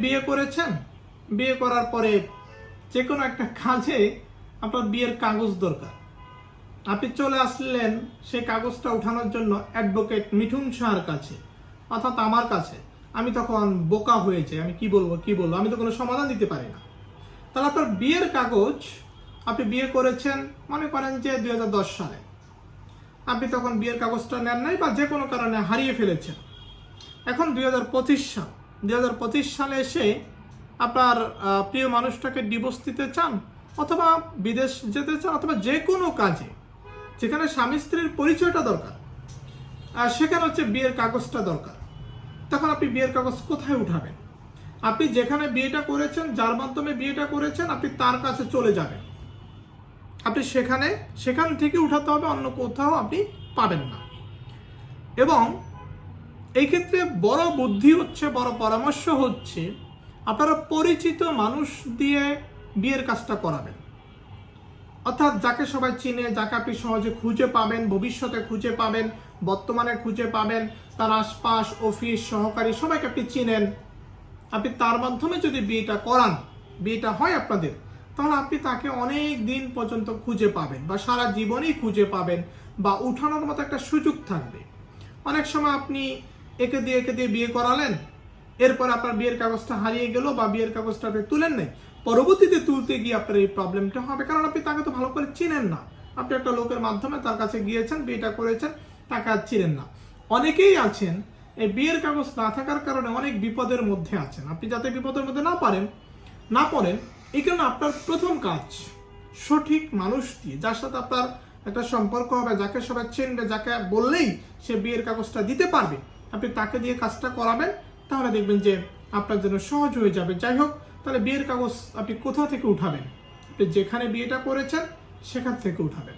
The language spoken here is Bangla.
বিয়ে করেছেন, বিয়ে করার পরে যে কোনো একটা কাজে আপনার বিয়ের কাগজ দরকার। আপনি চলে আসলেন সেই কাগজটা উঠানোর জন্য অ্যাডভোকেট মিঠুন শাহর কাছে, অর্থাৎ আমার কাছে। আমি তখন বোকা হয়ে যাই, আমি কি বলবো, আমি তো কোনো সমাধান দিতে পারি না। তাহলে আপনার বিয়ের কাগজ, আপনি বিয়ে করেছেন মনে করেন যে 2010 সালে, আপনি তখন বিয়ের কাগজটা নেন নাই বা যে কোনো কারণে হারিয়ে ফেলেছেন। এখন 2025 সালে এসে আপনার প্রিয় মানুষটাকে ডিভোর্স দিতে চান, অথবা বিদেশ যেতে চান, অথবা যে কোনো কাজে যেখানে স্বামী স্ত্রীর পরিচয়টা দরকার, সেখানে হচ্ছে বিয়ের কাগজটা দরকার। তখন আপনি বিয়ের কাগজ কোথায় উঠাবেন? আপনি যেখানে বিয়েটা করেছেন, যার মাধ্যমে বিয়েটা করেছেন, আপনি তার কাছে চলে যাবেন। আপনি সেখান থেকে উঠাতে হবে, অন্য কোথাও আপনি পাবেন না। এবং এই ক্ষেত্রে বড় বুদ্ধি হচ্ছে, বড় পরামর্শ হচ্ছে, আপনারা পরিচিত মানুষ দিয়ে বিয়ের কাজটা করাবেন। অর্থাৎ যাকে সবাই চিনে, যাকে আপনি সহজে খুঁজে পাবেন, ভবিষ্যতে খুঁজে পাবেন, বর্তমানে খুঁজে পাবেন, তার আশপাশ, অফিস, সহকারী সবাইকে আপনি চিনেন। আপনি তার মাধ্যমে যদি বিয়েটা করান, বিয়েটা হয় আপনাদের, তাহলে আপনি তাকে অনেক দিন পর্যন্ত খুঁজে পাবেন, বা সারা জীবনই খুঁজে পাবেন, বা উঠানোর মতো একটা সুযোগ থাকবে। অনেক সময় আপনি একে দিয়ে বিয়ে করালেন, এরপর আপনার বিয়ের কাগজটা হারিয়ে গেল, বা বিয়ের কাগজটা আপনি তুলেন নাই, পরবর্তীতে তুলতে গিয়ে আপনার এই প্রবলেমটা হবে, কারণ আপনি তাকে তো ভালো করে চিনেন না। আপনি একটা লোকের মাধ্যমে তার কাছে গিয়েছেন, বিয়েটা করেছেন, তাকে আর চিনেন না। অনেকেই আছেন এই বিয়ের কাগজ না থাকার কারণে অনেক বিপদের মধ্যে আছেন। আপনি যাতে বিপদের মধ্যে না পড়েন, এই কারণে আপনার প্রথম কাজ সঠিক মানুষ দিয়ে, যার সাথে আপনার একটা সম্পর্ক হবে, যাকে সবাই চিনবে, যাকে বললেই সে বিয়ের কাগজটা দিতে পারবে, আপনি তাকে দিয়ে কাজটা করাবেন। তাহলে দেখবেন যে আপনার জন্য সহজ হয়ে যাবে। যাই হোক, তাহলে বিয়ের কাগজ আপনি কোথা থেকে উঠাবেন? আপনি যেখানে বিয়েটা করেছেন সেখান থেকে উঠাবেন।